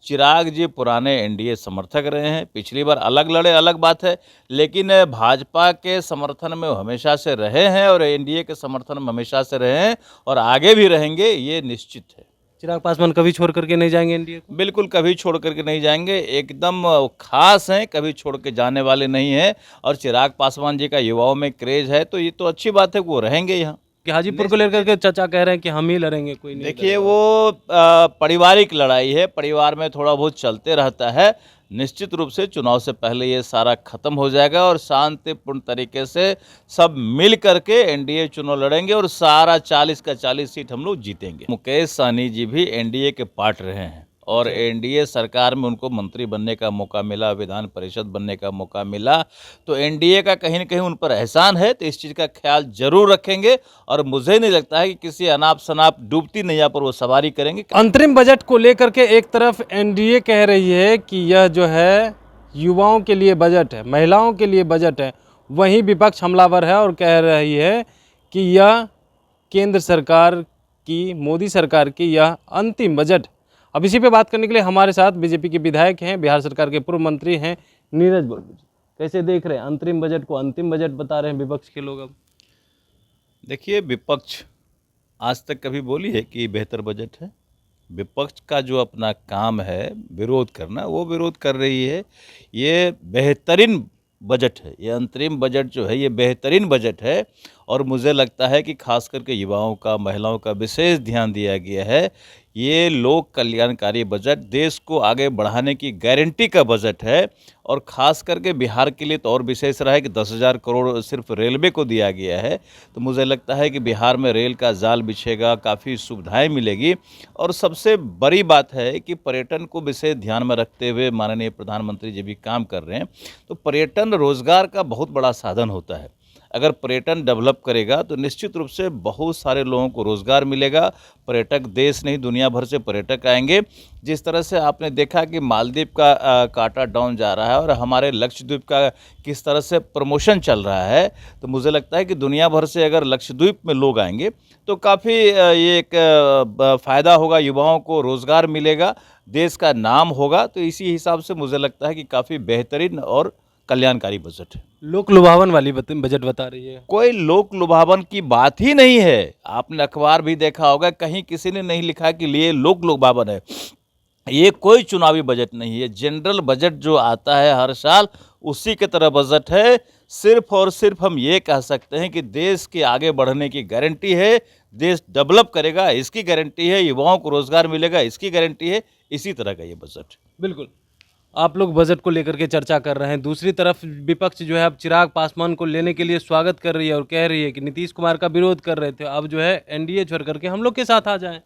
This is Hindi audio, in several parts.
चिराग जी पुराने एनडीए समर्थक रहे हैं। पिछली बार अलग लड़े, अलग बात है, लेकिन भाजपा के समर्थन में वो हमेशा से रहे हैं और एनडीए के समर्थन में हमेशा से रहे हैं और आगे भी रहेंगे, ये निश्चित है। चिराग पासवान कभी छोड़ करके नहीं जाएंगे एनडीए को? बिल्कुल कभी छोड़ करके नहीं जाएंगे, एकदम खास हैं, कभी छोड़ के जाने वाले नहीं हैं। और चिराग पासवान जी का युवाओं में क्रेज है, तो ये तो अच्छी बात है कि वो रहेंगे यहाँ। कि हाजीपुर को लेकर के चाचा कह रहे हैं कि हम ही लड़ेंगे, कोई नहीं देखिए, वो पारिवारिक लड़ाई है, परिवार में थोड़ा बहुत चलते रहता है। निश्चित रूप से चुनाव से पहले ये सारा खत्म हो जाएगा और शांतिपूर्ण तरीके से सब मिल करके एनडीए चुनाव लड़ेंगे और सारा 40 का 40 सीट हम लोग जीतेंगे। मुकेश सहनी जी भी एनडीए के पार्ट रहे हैं और एनडीए सरकार में उनको मंत्री बनने का मौका मिला, विधान परिषद बनने का मौका मिला, तो एनडीए का कहीं न कहीं उन पर एहसान है, तो इस चीज़ का ख्याल जरूर रखेंगे। और मुझे नहीं लगता है कि किसी अनाप शनाप डूबती नैया पर वो सवारी करेंगे। अंतरिम बजट को लेकर के एक तरफ एनडीए कह रही है कि यह जो है युवाओं के लिए बजट है, महिलाओं के लिए बजट है, वहीं विपक्ष हमलावर है और कह रही है कि यह केंद्र सरकार की, मोदी सरकार की यह अंतिम बजट। अब इसी पे बात करने के लिए हमारे साथ बीजेपी के विधायक हैं, बिहार सरकार के पूर्व मंत्री हैं नीरज बाबू जी। कैसे देख रहे हैं अंतरिम बजट को? अंतिम बजट बता रहे हैं विपक्ष के लोग। अब देखिए, विपक्ष आज तक कभी बोली है कि बेहतर बजट है? विपक्ष का जो अपना काम है विरोध करना, वो विरोध कर रही है। ये बेहतरीन बजट है, ये अंतरिम बजट जो है ये बेहतरीन बजट है। और मुझे लगता है कि खास करके युवाओं का, महिलाओं का विशेष ध्यान दिया गया है। ये लोक कल्याणकारी बजट, देश को आगे बढ़ाने की गारंटी का बजट है। और ख़ास करके बिहार के लिए तो और विशेष रहा है कि 10,000 करोड़ सिर्फ रेलवे को दिया गया है। तो मुझे लगता है कि बिहार में रेल का जाल बिछेगा, काफ़ी सुविधाएं मिलेगी। और सबसे बड़ी बात है कि पर्यटन को विशेष ध्यान में रखते हुए माननीय प्रधानमंत्री जी भी काम कर रहे हैं। तो पर्यटन रोजगार का बहुत बड़ा साधन होता है। अगर पर्यटन डेवलप करेगा तो निश्चित रूप से बहुत सारे लोगों को रोज़गार मिलेगा। पर्यटक, देश नहीं दुनिया भर से पर्यटक आएंगे। जिस तरह से आपने देखा कि मालदीव का कांटा डाउन जा रहा है और हमारे लक्षद्वीप का किस तरह से प्रमोशन चल रहा है, तो मुझे लगता है कि दुनिया भर से अगर लक्षद्वीप में लोग आएंगे तो काफ़ी ये एक फ़ायदा होगा, युवाओं को रोज़गार मिलेगा, देश का नाम होगा। तो इसी हिसाब से मुझे लगता है कि काफ़ी बेहतरीन और कल्याणकारी बजट है। लोक लुभावन वाली बजट बता रही है। कोई लोक लुभावन की बात ही नहीं है। आपने अखबार भी देखा होगा, कहीं किसी ने नहीं लिखा कि ये लोक लुभावन है। ये कोई चुनावी बजट नहीं है। जनरल बजट जो आता है हर साल, उसी के तरह बजट है। सिर्फ और सिर्फ हम ये कह सकते हैं कि देश के आगे बढ़ने की गारंटी है, देश डेवलप करेगा इसकी गारंटी है, युवाओं को रोजगार मिलेगा इसकी गारंटी है। इसी तरह का ये बजट। बिल्कुल, आप लोग बजट को लेकर के चर्चा कर रहे हैं, दूसरी तरफ विपक्ष जो है अब चिराग पासवान को लेने के लिए स्वागत कर रही है और कह रही है कि नीतीश कुमार का विरोध कर रहे थे, अब जो है एनडीए छोड़ करके हम लोग के साथ आ जाएं।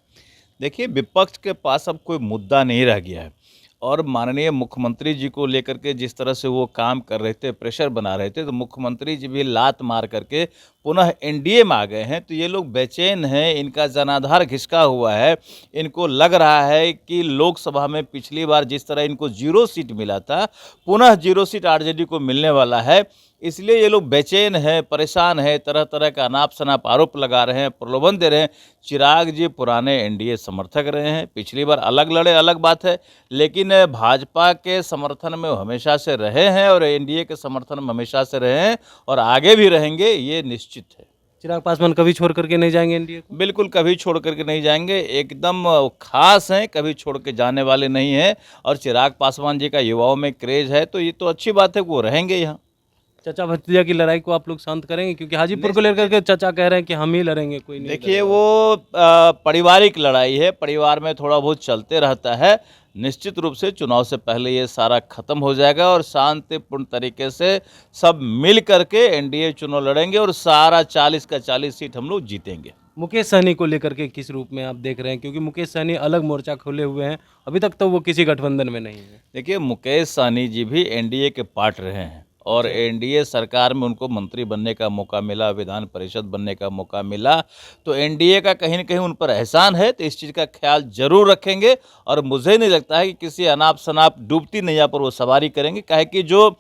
देखिए, विपक्ष के पास अब कोई मुद्दा नहीं रह गया है। और माननीय मुख्यमंत्री जी को लेकर के जिस तरह से वो काम कर रहे थे, प्रेशर बना रहे थे, तो मुख्यमंत्री जी भी लात मार करके पुनः एनडीए में आ गए हैं। तो ये लोग बेचैन हैं, इनका जनाधार घिसका हुआ है। इनको लग रहा है कि लोकसभा में पिछली बार जिस तरह इनको 0 सीट मिला था, पुनः 0 सीट आरजेडी को मिलने वाला है। इसलिए ये लोग बेचैन हैं, परेशान हैं, तरह तरह का अनाप शनाप आरोप लगा रहे हैं, प्रलोभन दे रहे हैं। चिराग जी पुराने एनडीए समर्थक रहे हैं। पिछली बार अलग लड़े, अलग बात है, लेकिन भाजपा के समर्थन में वो हमेशा से रहे हैं और एनडीए के समर्थन में हमेशा से रहे हैं और आगे भी रहेंगे, ये निश्चित है। चिराग पासवान कभी छोड़ करके नहीं जाएंगे एनडीए को? बिल्कुल कभी छोड़ करके नहीं जाएंगे, एकदम खास हैं, कभी छोड़ के जाने वाले नहीं हैं। और चिराग पासवान जी का युवाओं में क्रेज है, तो ये तो अच्छी बात है कि वो रहेंगे यहाँ। चाचा भतीजा की लड़ाई को आप लोग शांत करेंगे? क्योंकि हाजीपुर को लेकर के चाचा कह रहे हैं कि हम ही लड़ेंगे, कोई नहीं देखिए, वो पारिवारिक लड़ाई है, परिवार में थोड़ा बहुत चलते रहता है। निश्चित रूप से चुनाव से पहले ये सारा खत्म हो जाएगा और शांतिपूर्ण तरीके से सब मिल करके एनडीए चुनाव लड़ेंगे और सारा 40 का 40 सीट हम लोग जीतेंगे। मुकेश सहनी को लेकर के किस रूप में आप देख रहे हैं? क्योंकि मुकेश सहनी अलग मोर्चा खोले हुए हैं, अभी तक तो वो किसी गठबंधन में नहीं है। देखिए, मुकेश सहनी जी भी एनडीए के पार्ट रहे हैं और एनडीए सरकार में उनको मंत्री बनने का मौका मिला, विधान परिषद बनने का मौका मिला। तो एनडीए का कहीं न कहीं उन पर एहसान है, तो इस चीज़ का ख्याल जरूर रखेंगे। और मुझे नहीं लगता है कि किसी अनाप शनाप डूबती नैया पर वो सवारी करेंगे। काहे कि जो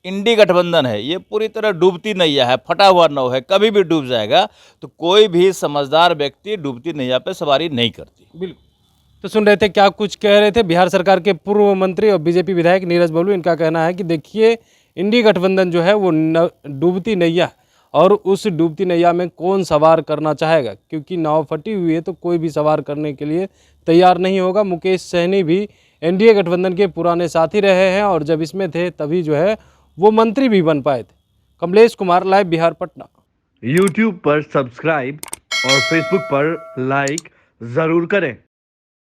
इंडी गठबंधन है ये पूरी तरह डूबती नैया है, फटा हुआ नाव है, कभी भी डूब जाएगा। तो कोई भी समझदार व्यक्ति डूबती नैया पर सवारी नहीं करती। बिल्कुल। तो सुन रहे थे क्या कुछ कह रहे थे बिहार सरकार के पूर्व मंत्री और बीजेपी विधायक नीरज बबलू। इनका कहना है कि देखिए इंडी गठबंधन जो है वो डूबती नैया है और उस डूबती नैया में कौन सवार करना चाहेगा, क्योंकि नाव फटी हुई है तो कोई भी सवार करने के लिए तैयार नहीं होगा। मुकेश सहनी भी एनडीए गठबंधन के पुराने साथी रहे हैं और जब इसमें थे तभी जो है वो मंत्री भी बन पाए थे। कमलेश कुमार, लाइव बिहार, पटना। YouTube पर सब्सक्राइब और Facebook पर लाइक जरूर करें।